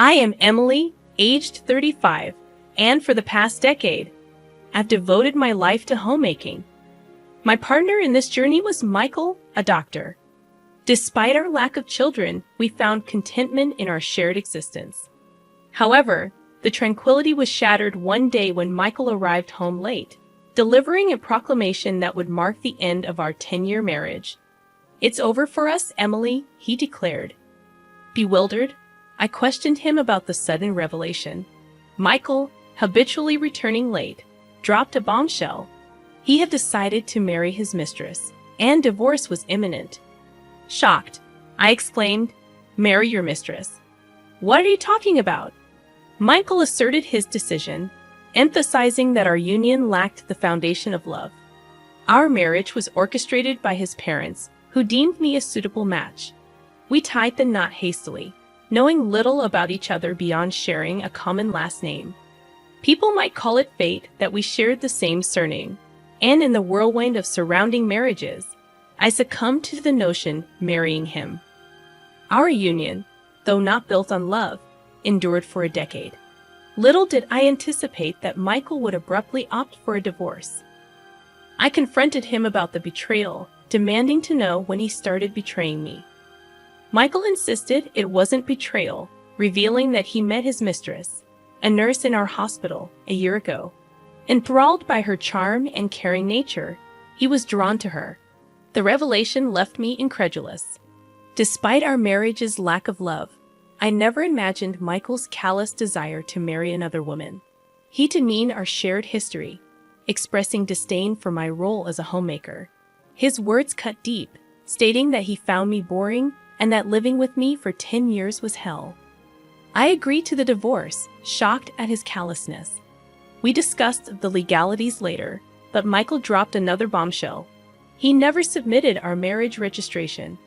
I am Emily, aged 35, and for the past decade, I've devoted my life to homemaking. My partner in this journey was Michael, a doctor. Despite our lack of children, we found contentment in our shared existence. However, the tranquility was shattered one day when Michael arrived home late, delivering a proclamation that would mark the end of our 10-year marriage. "It's over for us, Emily," he declared. Bewildered, I questioned him about the sudden revelation. Michael, habitually returning late, dropped a bombshell. He had decided to marry his mistress, and divorce was imminent. Shocked, I exclaimed, "Marry your mistress? What are you talking about?" Michael asserted his decision, emphasizing that our union lacked the foundation of love. Our marriage was orchestrated by his parents, who deemed me a suitable match. We tied the knot hastily, knowing little about each other beyond sharing a common last name. People might call it fate that we shared the same surname, and in the whirlwind of surrounding marriages, I succumbed to the notion marrying him. Our union, though not built on love, endured for a decade. Little did I anticipate that Michael would abruptly opt for a divorce. I confronted him about the betrayal, demanding to know when he started betraying me. Michael insisted it wasn't betrayal, revealing that he met his mistress, a nurse in our hospital, a year ago. Enthralled by her charm and caring nature, he was drawn to her. The revelation left me incredulous. Despite our marriage's lack of love, I never imagined Michael's callous desire to marry another woman. He demeaned our shared history, expressing disdain for my role as a homemaker. His words cut deep, stating that he found me boring and that living with me for 10 years was hell. I agreed to the divorce, shocked at his callousness. We discussed the legalities later, but Michael dropped another bombshell. He never submitted our marriage registration.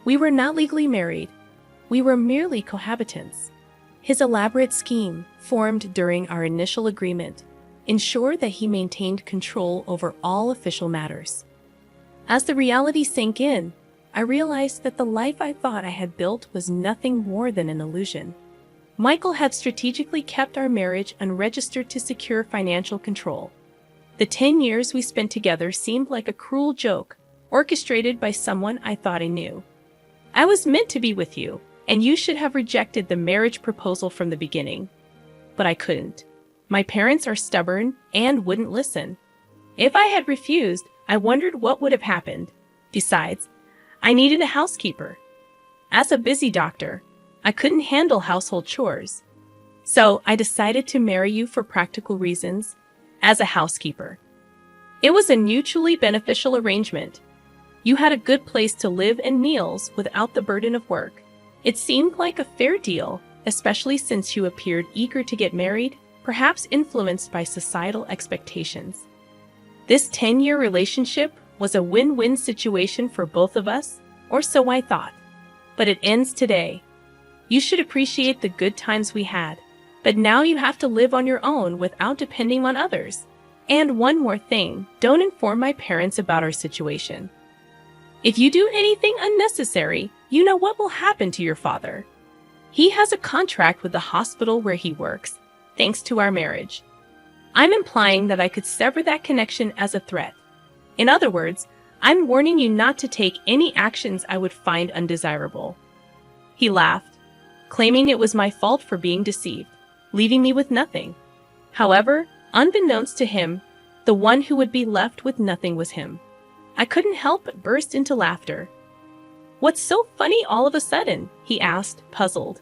We were not legally married. We were merely cohabitants. His elaborate scheme, formed during our initial agreement, ensured that he maintained control over all official matters. As the reality sank in, I realized that the life I thought I had built was nothing more than an illusion. Michael had strategically kept our marriage unregistered to secure financial control. The 10 years we spent together seemed like a cruel joke, orchestrated by someone I thought I knew. "I was meant to be with you, and you should have rejected the marriage proposal from the beginning." But I couldn't. My parents are stubborn and wouldn't listen. If I had refused, I wondered what would have happened. Besides, I needed a housekeeper. As a busy doctor, I couldn't handle household chores. So I decided to marry you for practical reasons, as a housekeeper. It was a mutually beneficial arrangement. You had a good place to live and meals without the burden of work. It seemed like a fair deal, especially since you appeared eager to get married, perhaps influenced by societal expectations. This 10-year relationship was a win-win situation for both of us, or so I thought. But it ends today. You should appreciate the good times we had, but now you have to live on your own without depending on others. And one more thing, don't inform my parents about our situation. If you do anything unnecessary, you know what will happen to your father. He has a contract with the hospital where he works, thanks to our marriage. I'm implying that I could sever that connection as a threat. In other words, I'm warning you not to take any actions I would find undesirable. He laughed, claiming it was my fault for being deceived, leaving me with nothing. However, unbeknownst to him, the one who would be left with nothing was him. I couldn't help but burst into laughter. "What's so funny all of a sudden?" he asked, puzzled.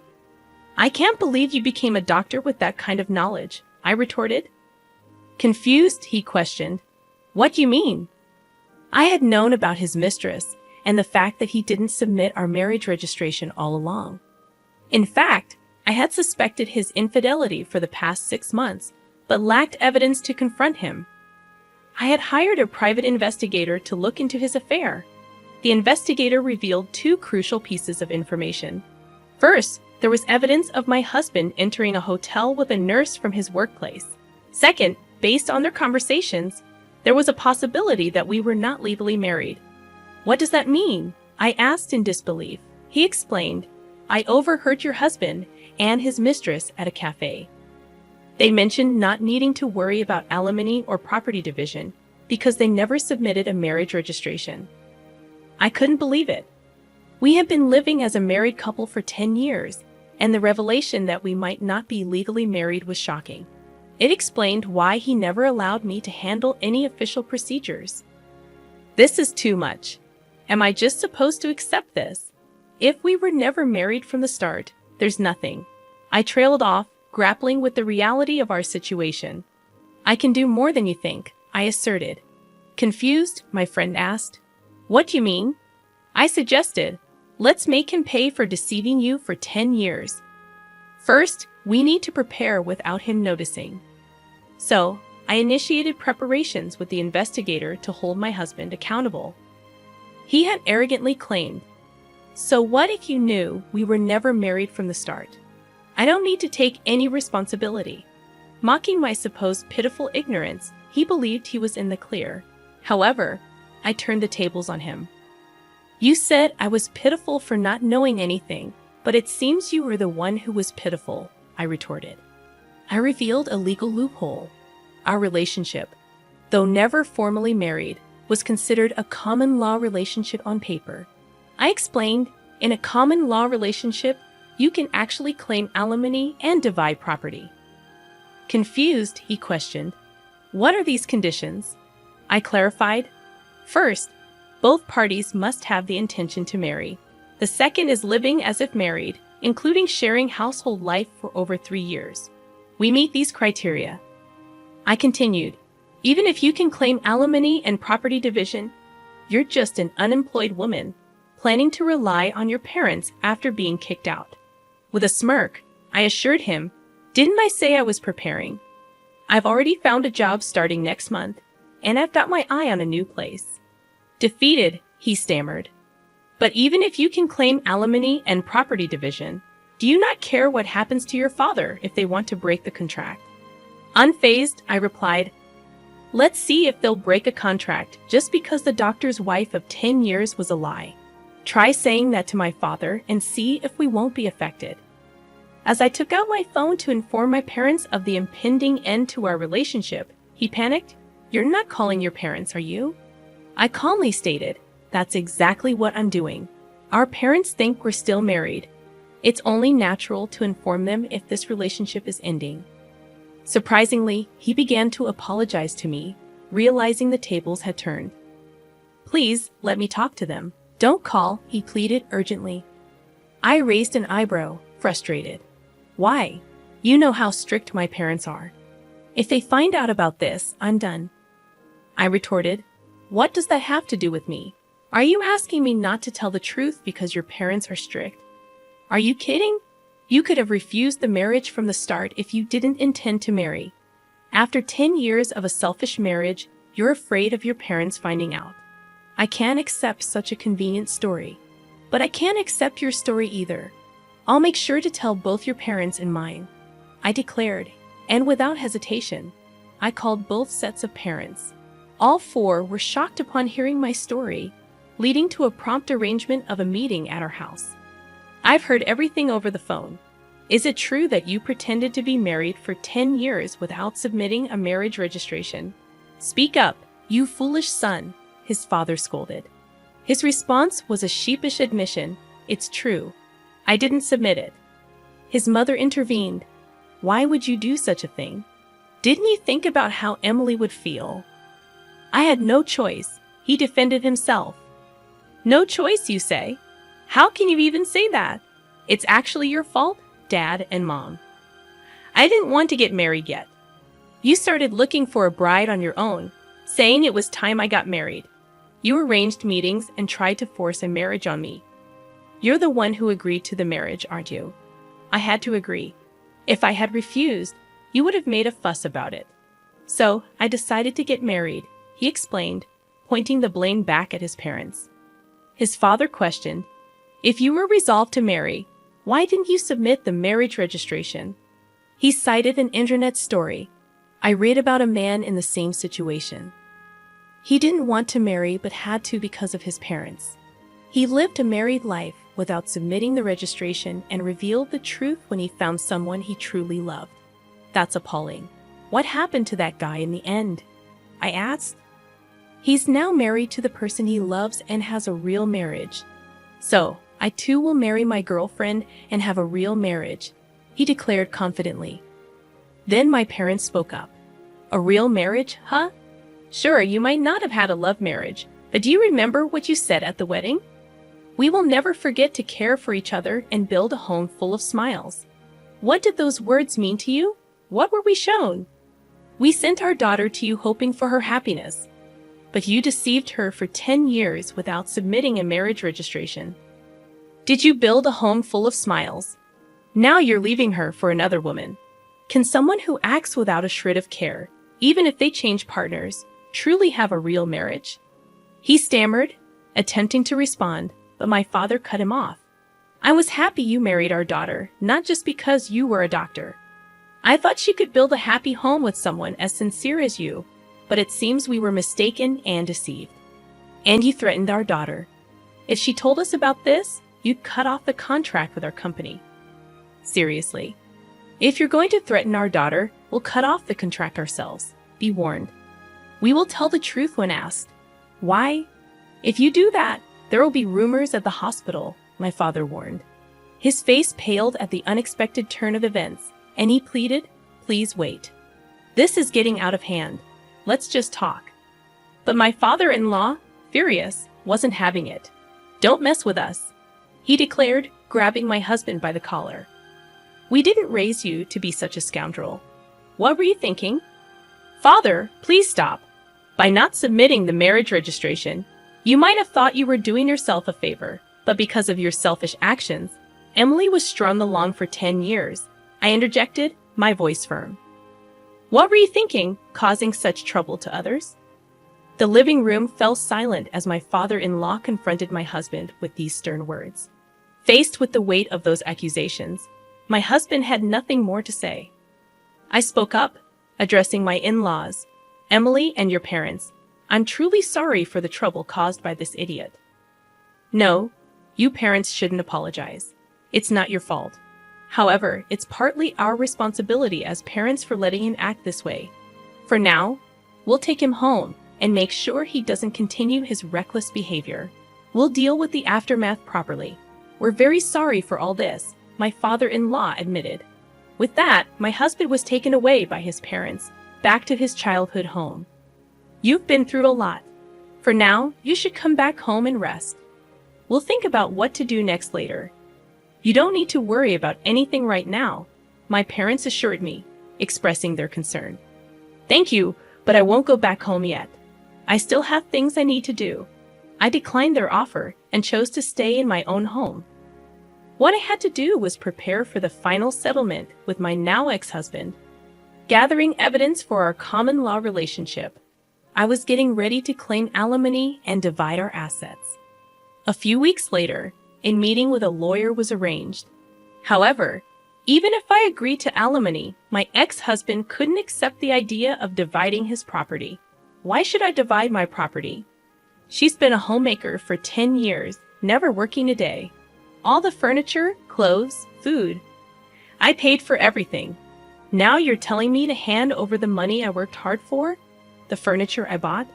"I can't believe you became a doctor with that kind of knowledge," I retorted. Confused, he questioned, "What do you mean?" I had known about his mistress and the fact that he didn't submit our marriage registration all along. In fact, I had suspected his infidelity for the past 6 months, but lacked evidence to confront him. I had hired a private investigator to look into his affair. The investigator revealed 2 crucial pieces of information. First, there was evidence of my husband entering a hotel with a nurse from his workplace. Second, based on their conversations, there was a possibility that we were not legally married. "What does that mean?" I asked in disbelief. He explained, "I overheard your husband, and his mistress at a cafe. They mentioned not needing to worry about alimony or property division because they never submitted a marriage registration. I couldn't believe it. We had been living as a married couple for 10 years, and the revelation that we might not be legally married was shocking. It explained why he never allowed me to handle any official procedures. This is too much. Am I just supposed to accept this? If we were never married from the start, there's nothing. I trailed off, grappling with the reality of our situation. I can do more than you think, I asserted. Confused, my friend asked. What do you mean? I suggested, let's make him pay for deceiving you for 10 years. First, we need to prepare without him noticing. So, I initiated preparations with the investigator to hold my husband accountable. He had arrogantly claimed, "So what if you knew we were never married from the start? I don't need to take any responsibility." Mocking my supposed pitiful ignorance, he believed he was in the clear. However, I turned the tables on him. "You said I was pitiful for not knowing anything, but it seems you were the one who was pitiful," I retorted. I revealed a legal loophole. Our relationship, though never formally married, was considered a common law relationship on paper. I explained, in a common law relationship, you can actually claim alimony and divide property. Confused, he questioned, "What are these conditions?" I clarified, "First, both parties must have the intention to marry. The second is living as if married, including sharing household life for over 3 years. We meet these criteria." I continued, "Even if you can claim alimony and property division, you're just an unemployed woman, planning to rely on your parents after being kicked out." With a smirk, I assured him, "Didn't I say I was preparing? I've already found a job starting next month, and I've got my eye on a new place." Defeated, he stammered, "But even if you can claim alimony and property division, do you not care what happens to your father if they want to break the contract?" Unfazed, I replied, "Let's see if they'll break a contract just because the doctor's wife of 10 years was a lie. Try saying that to my father and see if we won't be affected." As I took out my phone to inform my parents of the impending end to our relationship, he panicked. "You're not calling your parents, are you?" I calmly stated, "That's exactly what I'm doing. Our parents think we're still married. It's only natural to inform them if this relationship is ending." Surprisingly, he began to apologize to me, realizing the tables had turned. "Please, let me talk to them. Don't call," he pleaded urgently. I raised an eyebrow, frustrated. "Why? You know how strict my parents are. If they find out about this, I'm done." I retorted, "What does that have to do with me? Are you asking me not to tell the truth because your parents are strict? Are you kidding? You could have refused the marriage from the start if you didn't intend to marry. After 10 years of a selfish marriage, you're afraid of your parents finding out. I can't accept such a convenient story. But I can't accept your story either. I'll make sure to tell both your parents and mine," I declared, and without hesitation, I called both sets of parents. All 4 were shocked upon hearing my story, leading to a prompt arrangement of a meeting at our house. "I've heard everything over the phone. Is it true that you pretended to be married for 10 years without submitting a marriage registration? Speak up, you foolish son," his father scolded. His response was a sheepish admission, "It's true. I didn't submit it." His mother intervened. "Why would you do such a thing? Didn't you think about how Emily would feel?" I had no choice, he defended himself. "No choice, you say? How can you even say that? It's actually your fault, Dad and Mom. I didn't want to get married yet. You started looking for a bride on your own, saying it was time I got married. You arranged meetings and tried to force a marriage on me. You're the one who agreed to the marriage, aren't you?" I had to agree. If I had refused, you would have made a fuss about it. "So, I decided to get married," he explained, pointing the blame back at his parents. His father questioned, "If you were resolved to marry, why didn't you submit the marriage registration?" He cited an internet story. I read about a man in the same situation. He didn't want to marry but had to because of his parents. He lived a married life, without submitting the registration and revealed the truth when he found someone he truly loved. That's appalling. What happened to that guy in the end? I asked. He's now married to the person he loves and has a real marriage. So, I too will marry my girlfriend and have a real marriage, he declared confidently. Then my parents spoke up. A real marriage, huh? Sure, you might not have had a love marriage, but do you remember what you said at the wedding? We will never forget to care for each other and build a home full of smiles. What did those words mean to you? What were we shown? We sent our daughter to you hoping for her happiness, but you deceived her for 10 years without submitting a marriage registration. Did you build a home full of smiles? Now you're leaving her for another woman. Can someone who acts without a shred of care, even if they change partners, truly have a real marriage? He stammered, attempting to respond, but my father cut him off. I was happy you married our daughter, not just because you were a doctor. I thought she could build a happy home with someone as sincere as you, but it seems we were mistaken and deceived. And you threatened our daughter. If she told us about this, you'd cut off the contract with our company. Seriously. If you're going to threaten our daughter, we'll cut off the contract ourselves. Be warned. We will tell the truth when asked. Why? If you do that, there will be rumors at the hospital, my father warned. His face paled at the unexpected turn of events, and he pleaded, please wait. This is getting out of hand. Let's just talk. But my father-in-law, furious, wasn't having it. Don't mess with us, he declared, grabbing my husband by the collar. We didn't raise you to be such a scoundrel. What were you thinking? Father, please stop. By not submitting the marriage registration, you might have thought you were doing yourself a favor, but because of your selfish actions, Emily was strung along for 10 years. I interjected, my voice firm. What were you thinking, causing such trouble to others? The living room fell silent as my father-in-law confronted my husband with these stern words. Faced with the weight of those accusations, my husband had nothing more to say. I spoke up, addressing my in-laws. Emily and your parents, I'm truly sorry for the trouble caused by this idiot. No, you parents shouldn't apologize. It's not your fault. However, it's partly our responsibility as parents for letting him act this way. For now, we'll take him home and make sure he doesn't continue his reckless behavior. We'll deal with the aftermath properly. We're very sorry for all this, my father-in-law admitted. With that, my husband was taken away by his parents, back to his childhood home. You've been through a lot. For now, you should come back home and rest. We'll think about what to do next later. You don't need to worry about anything right now, my parents assured me, expressing their concern. Thank you, but I won't go back home yet. I still have things I need to do. I declined their offer and chose to stay in my own home. What I had to do was prepare for the final settlement with my now ex-husband, gathering evidence for our common law relationship. I was getting ready to claim alimony and divide our assets. A few weeks later, a meeting with a lawyer was arranged. However, even if I agreed to alimony, my ex-husband couldn't accept the idea of dividing his property. Why should I divide my property? She's been a homemaker for 10 years, never working a day. All the furniture, clothes, food. I paid for everything. Now you're telling me to hand over the money I worked hard for? The furniture I bought?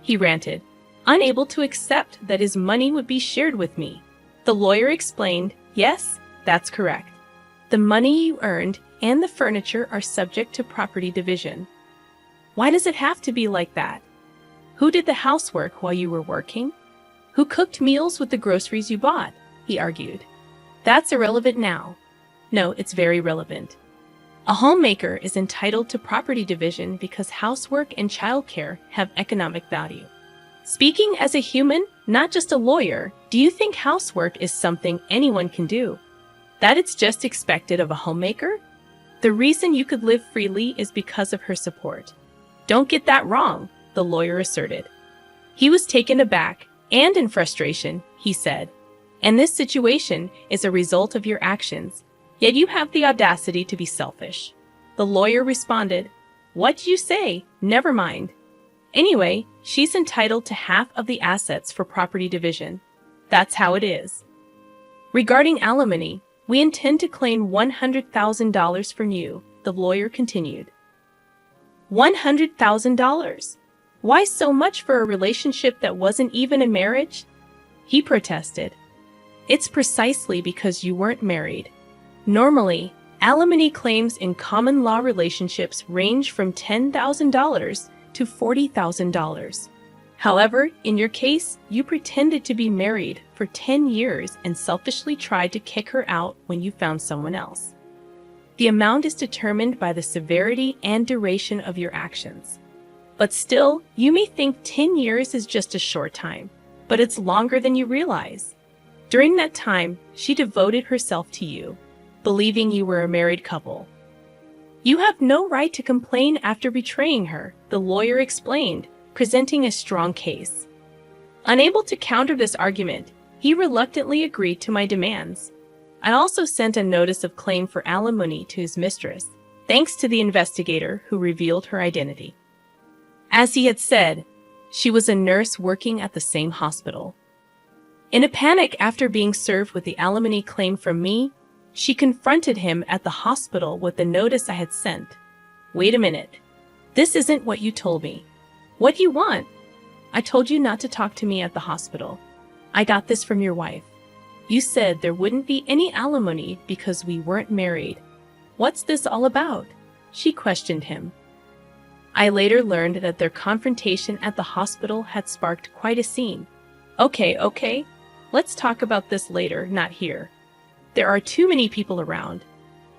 He ranted, unable to accept that his money would be shared with me. The lawyer explained, yes, that's correct. The money you earned and the furniture are subject to property division. Why does it have to be like that? Who did the housework while you were working? Who cooked meals with the groceries you bought? He argued. That's irrelevant now. No, it's very relevant. A homemaker is entitled to property division because housework and childcare have economic value. Speaking as a human, not just a lawyer, do you think housework is something anyone can do? That it's just expected of a homemaker? The reason you could live freely is because of her support. Don't get that wrong, the lawyer asserted. He was taken aback, and in frustration, he said, and this situation is a result of your actions, yet you have the audacity to be selfish. The lawyer responded, what do you say? Never mind. Anyway, she's entitled to half of the assets for property division. That's how it is. Regarding alimony, we intend to claim $100,000 from you, the lawyer continued. $100,000? Why so much for a relationship that wasn't even a marriage? He protested. It's precisely because you weren't married. Normally, alimony claims in common law relationships range from $10,000 to $40,000. However, in your case, you pretended to be married for 10 years and selfishly tried to kick her out when you found someone else. The amount is determined by the severity and duration of your actions. But still, you may think 10 years is just a short time, but it's longer than you realize. During that time, she devoted herself to you, believing you were a married couple. You have no right to complain after betraying her, the lawyer explained, presenting a strong case. Unable to counter this argument, he reluctantly agreed to my demands. I also sent a notice of claim for alimony to his mistress, thanks to the investigator who revealed her identity. As he had said, she was a nurse working at the same hospital. In a panic after being served with the alimony claim from me, she confronted him at the hospital with the notice I had sent. Wait a minute. This isn't what you told me. What do you want? I told you not to talk to me at the hospital. I got this from your wife. You said there wouldn't be any alimony because we weren't married. What's this all about? She questioned him. I later learned that their confrontation at the hospital had sparked quite a scene. Okay. Let's talk about this later, not here. There are too many people around.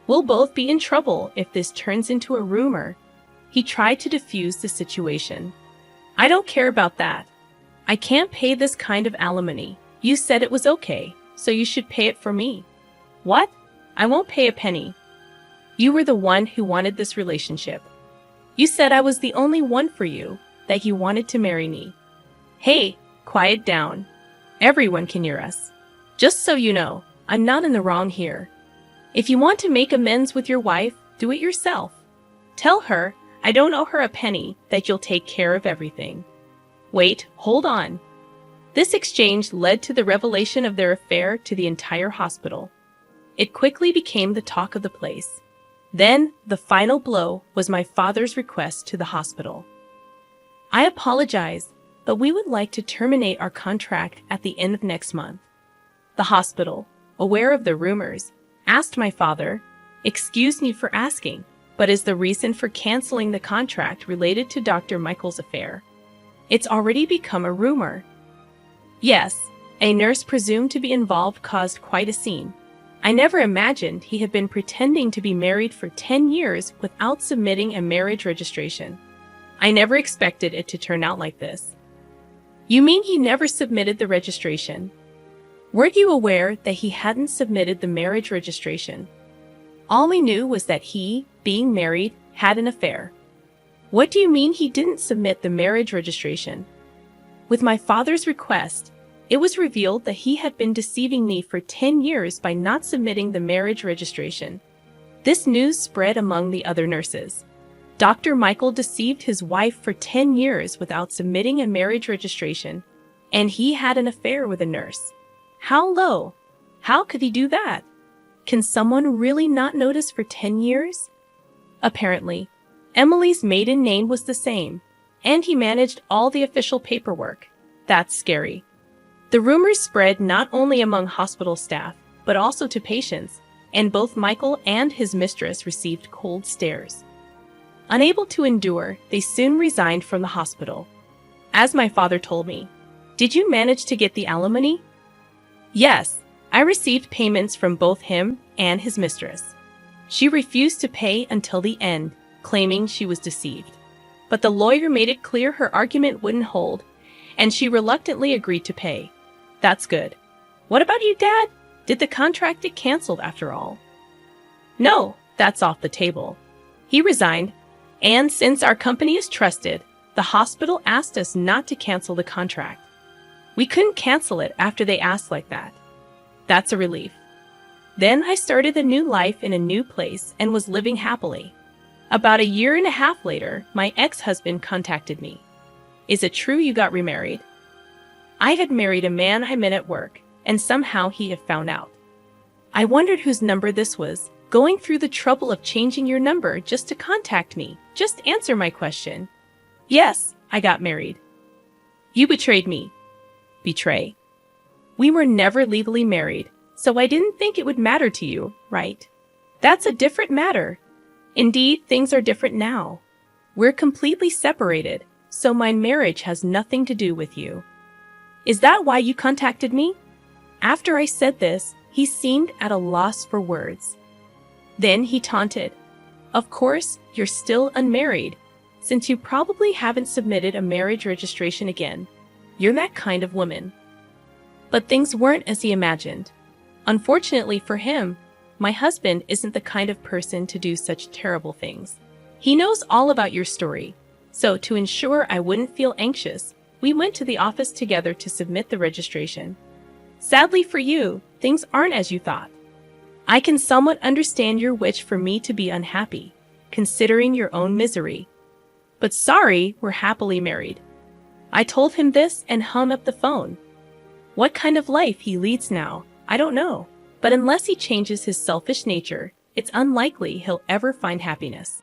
We'll both be in trouble if this turns into a rumor. He tried to defuse the situation. I don't care about that. I can't pay this kind of alimony. You said it was okay, so you should pay it for me. What? I won't pay a penny. You were the one who wanted this relationship. You said I was the only one for you, that you wanted to marry me. Hey, quiet down. Everyone can hear us. Just so you know, I'm not in the wrong here. If you want to make amends with your wife, do it yourself. Tell her I don't owe her a penny, that you'll take care of everything. Wait, hold on. This exchange led to the revelation of their affair to the entire hospital. It quickly became the talk of the place. Then, the final blow was my father's request to the hospital. I apologize, but we would like to terminate our contract at the end of next month. The hospital, aware of the rumors, asked my father, "Excuse me for asking, but is the reason for canceling the contract related to Dr. Michael's affair? It's already become a rumor." Yes, a nurse presumed to be involved caused quite a scene. I never imagined he had been pretending to be married for 10 years without submitting a marriage registration. I never expected it to turn out like this. You mean he never submitted the registration? Weren't you aware that he hadn't submitted the marriage registration? All we knew was that he, being married, had an affair. What do you mean he didn't submit the marriage registration? With my father's request, it was revealed that he had been deceiving me for 10 years by not submitting the marriage registration. This news spread among the other nurses. Dr. Michael deceived his wife for 10 years without submitting a marriage registration, and he had an affair with a nurse. How low? How could he do that? Can someone really not notice for 10 years? Apparently, Emily's maiden name was the same, and he managed all the official paperwork. That's scary. The rumors spread not only among hospital staff, but also to patients, and both Michael and his mistress received cold stares. Unable to endure, they soon resigned from the hospital. As my father told me, "Did you manage to get the alimony?" Yes, I received payments from both him and his mistress. She refused to pay until the end, claiming she was deceived. But the lawyer made it clear her argument wouldn't hold, and she reluctantly agreed to pay. That's good. What about you, Dad? Did the contract get canceled after all? No, that's off the table. He resigned, and since our company is trusted, the hospital asked us not to cancel the contract. We couldn't cancel it after they asked like that. That's a relief. Then I started a new life in a new place and was living happily. About a year and a half later, my ex-husband contacted me. "Is it true you got remarried?" I had married a man I met at work, and somehow he had found out. I wondered whose number this was, going through the trouble of changing your number just to contact me. Just answer my question. Yes, I got married. You betrayed me. Betray. We were never legally married, so I didn't think it would matter to you, right? That's a different matter. Indeed, things are different now. We're completely separated, so my marriage has nothing to do with you. Is that why you contacted me? After I said this, he seemed at a loss for words. Then he taunted. Of course, you're still unmarried, since you probably haven't submitted a marriage registration again. You're that kind of woman. But things weren't as he imagined. Unfortunately for him, my husband isn't the kind of person to do such terrible things. He knows all about your story, so to ensure I wouldn't feel anxious, we went to the office together to submit the registration. Sadly for you, things aren't as you thought. I can somewhat understand your wish for me to be unhappy, considering your own misery. But sorry, we're happily married. I told him this and hung up the phone. What kind of life he leads now, I don't know. But unless he changes his selfish nature, it's unlikely he'll ever find happiness.